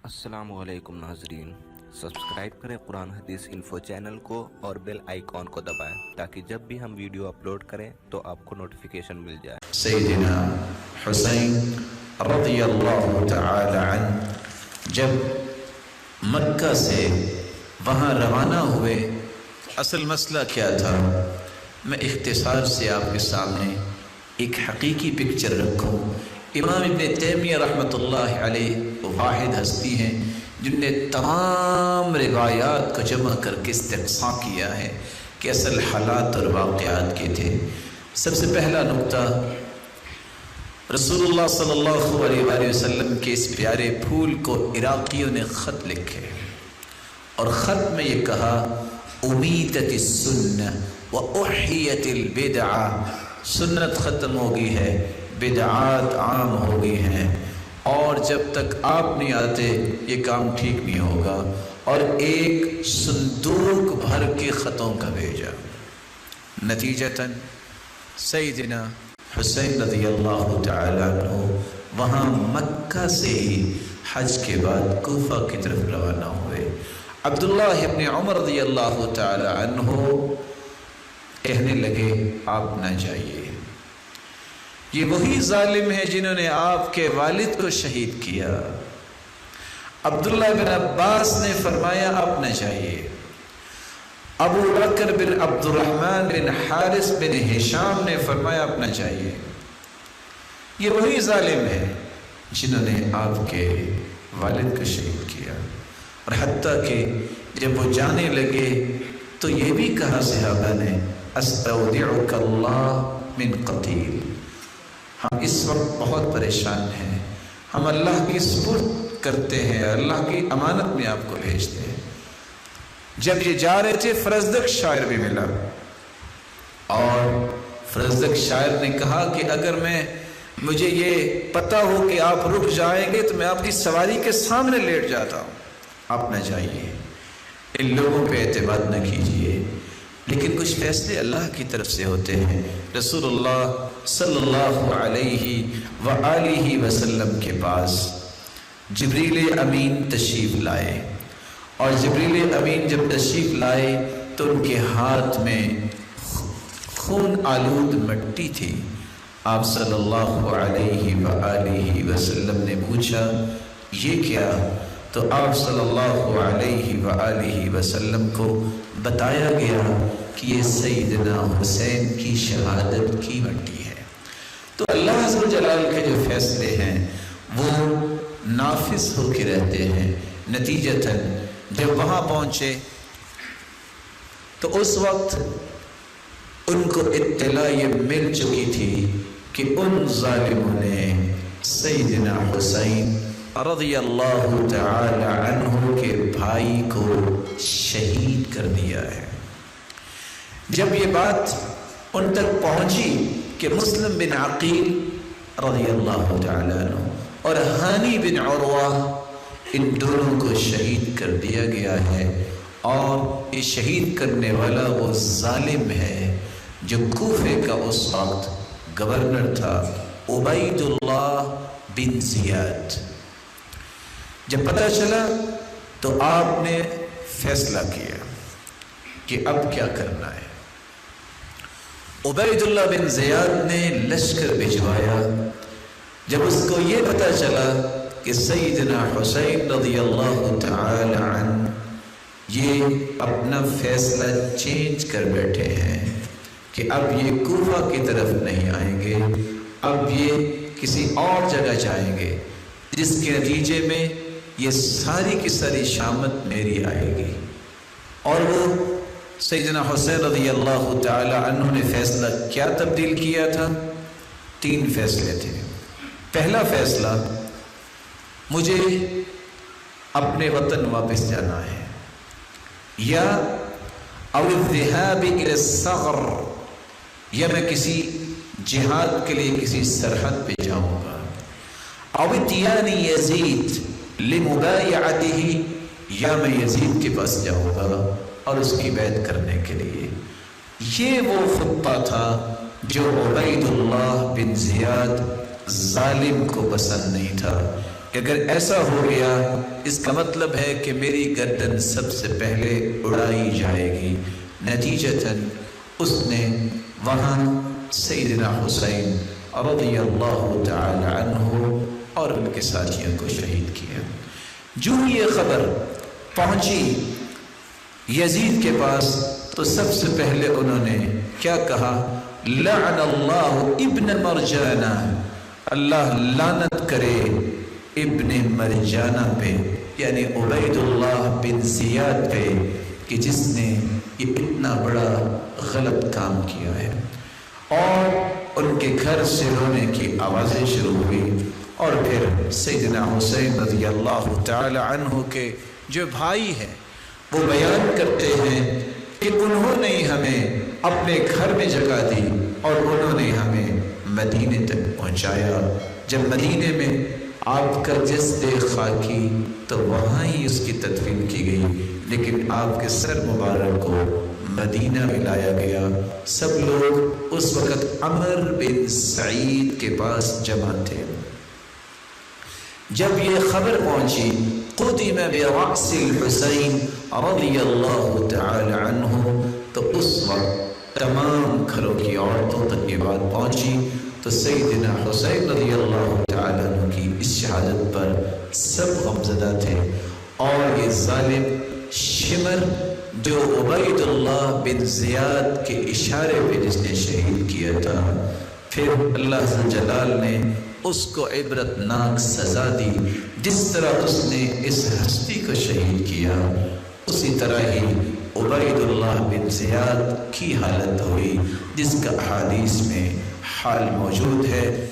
السلام علیکم ناظرین، سبسکرائب کریں قرآن حدیث انفو چینل کو اور بیل آئیکن کو دبائیں تاکہ جب بھی ہم ویڈیو اپلوڈ کریں تو آپ کو نوٹیفیکیشن مل جائے۔ سیدنا حسین رضی اللہ تعالی عنہ جب مکہ سے وہاں روانہ ہوئے، اصل مسئلہ کیا تھا؟ میں اختصار سے آپ کے سامنے ایک حقیقی پکچر رکھوں۔ امام ابن تیمیہ رحمۃ اللہ علیہ واحد ہستی ہیں جن نے تمام روایات کو جمع کر کے استقصاء کیا ہے کہ اصل حالات اور واقعات کے تھے۔ سب سے پہلا نقطہ، رسول اللہ صلی اللہ علیہ وآلہ وسلم کے اس پیارے پھول کو عراقیوں نے خط لکھے اور خط میں یہ کہا امیتت السنہ واحیت البدعہ، سنت ختم ہو گئی ہے، بدعات عام ہو گئی ہیں، اور جب تک آپ نہیں آتے یہ کام ٹھیک نہیں ہوگا، اور ایک صندوق بھر کے خطوں کا بھیجا۔ نتیجتاً سیدنا حسین رضی اللہ تعالیٰ عنہ وہاں مکہ سے ہی حج کے بعد کوفہ کی طرف روانہ ہوئے۔ عبداللہ ابن عمر رضی اللہ تعالیٰ عنہ کہنے لگے آپ نہ جائیے، یہ وہی ظالم ہے جنہوں نے آپ کے والد کو شہید کیا۔ عبداللہ بن عباس نے فرمایا آپ نہ جائیے۔ ابو بکر بن عبد الرحمن بن حارث بن ہشام نے فرمایا آپ نہ جائیے، یہ وہی ظالم ہے جنہوں نے آپ کے والد کو شہید کیا۔ اور حتیٰ کہ جب وہ جانے لگے تو یہ بھی کہا صحابہ نے استودعک اللہ من قتیل، ہم اس وقت بہت پریشان ہیں، ہم اللہ کی سپرد کرتے ہیں، اللہ کی امانت میں آپ کو بھیجتے ہیں۔ جب یہ جا رہے تھے فرزدق شاعر بھی ملا، اور فرزدق شاعر نے کہا کہ اگر مجھے یہ پتہ ہو کہ آپ رک جائیں گے تو میں آپ کی سواری کے سامنے لیٹ جاتا ہوں، آپ نہ جائیے، ان لوگوں پہ اعتماد نہ کیجیے۔ لیکن کچھ فیصلے اللہ کی طرف سے ہوتے ہیں۔ رسول اللہ صلی اللہ علیہ وآلہ وسلم کے پاس جبریل امین تشریف لائے، اور جبریل امین جب تشریف لائے تو ان کے ہاتھ میں خون آلود مٹی تھی۔ آپ صلی اللہ علیہ وآلہ وسلم نے پوچھا یہ کیا؟ تو آپ صلی اللہ علیہ وآلہ وسلم کو بتایا گیا کہ یہ سیدنا حسین کی شہادت کی مٹی ہے۔ تو اللہ عز و جلال کے جو فیصلے ہیں وہ نافذ ہو کے رہتے ہیں۔ نتیجتاً جب وہاں پہنچے تو اس وقت ان کو اطلاع یہ مل چکی تھی کہ ان ظالموں نے سیدنا حسین رضی اللہ تعالی عنہ کے بھائی کو شہید کر دیا ہے۔ جب یہ بات ان تک پہنچی کہ مسلم بن عقیل رضی اللہ تعالی عنہ اور ہانی بن عروہ ان دونوں کو شہید کر دیا گیا ہے، اور یہ شہید کرنے والا وہ ظالم ہے جو کوفے کا اس وقت گورنر تھا، عبید اللہ بن زیاد۔ جب پتہ چلا تو آپ نے فیصلہ کیا کہ اب کیا کرنا ہے۔ عبید اللہ بن زیاد نے لشکر بھجوایا۔ جب اس کو یہ پتہ چلا کہ سیدنا حسین رضی اللہ تعالی عنہ یہ اپنا فیصلہ چینج کر بیٹھے ہیں کہ اب یہ کوفہ کی طرف نہیں آئیں گے، اب یہ کسی اور جگہ جائیں گے، جس کے نتیجے میں یہ ساری کی ساری شامت میری آئے گی۔ اور وہ سیدنا حسین رضی اللہ تعالی عنہ نے فیصلہ کیا تبدیل کیا تھا؟ 3 فیصلے تھے۔ پہلا فیصلہ، مجھے اپنے وطن واپس جانا ہے، یا او الذهاب الى الثغر، یا میں کسی جہاد کے لیے کسی سرحد پہ جاؤں گا، او اتیان یزید لمبایعته، یا میں یزید کے پاس جاؤں گا اور اس کی بیعت کرنے کے لیے۔ یہ وہ خطہ تھا جو عبید اللہ بن زیاد ظالم کو پسند نہیں تھا۔ کہ اگر ایسا ہو گیا اس کا مطلب ہے کہ میری گردن سب سے پہلے اڑائی جائے گی۔ نتیجتاً اس نے وہاں سیدنا حسین رضی اللہ تعالی عنہ اور ان کے ساتھیوں کو شہید کیا۔ جو یہ خبر پہنچی یزید کے پاس تو سب سے پہلے انہوں نے کیا کہا؟ لعن اللہ ابن مرجانہ، اللہ لعنت کرے ابن مرجانہ پہ، یعنی عبید اللہ بن زیاد پہ، کہ جس نے یہ اتنا بڑا غلط کام کیا ہے۔ اور ان کے گھر سے رونے کی آوازیں شروع ہوئی، اور پھر سیدنا حسین رضی اللہ تعالی عنہ کے جو بھائی ہیں وہ بیان کرتے ہیں کہ انہوں نے ہمیں اپنے گھر میں جگہ دی اور انہوں نے ہمیں مدینے تک پہنچایا۔ جب مدینے میں آپ کا جسد خاکی تو وہاں ہی اس کی تدفین کی گئی، لیکن آپ کے سر مبارک کو مدینہ میں لایا گیا۔ سب لوگ اس وقت عمر بن سعید کے پاس جمع تھے۔ جب یہ خبر پہنچی قدم برأس الحسین رضی اللہ تعالی عنہ، تو اس وقت تمام گھروں کی عورتوں تک یہ بات پہنچی، تو سیدنا حسین رضی اللہ تعالی عنہ کی اس شہادت پر سب غمزدہ تھے۔ اور یہ ظالم شمر جو عبید اللہ بن زیاد کے اشارے پہ جس نے شہید کیا تھا، پھر اللہ جلال نے اس کو عبرت ناک سزا دی۔ جس طرح اس نے اس ہستی کو شہید کیا، اسی طرح ہی عبید اللہ بن زیاد کی حالت ہوئی، جس کا احادیث میں حال موجود ہے۔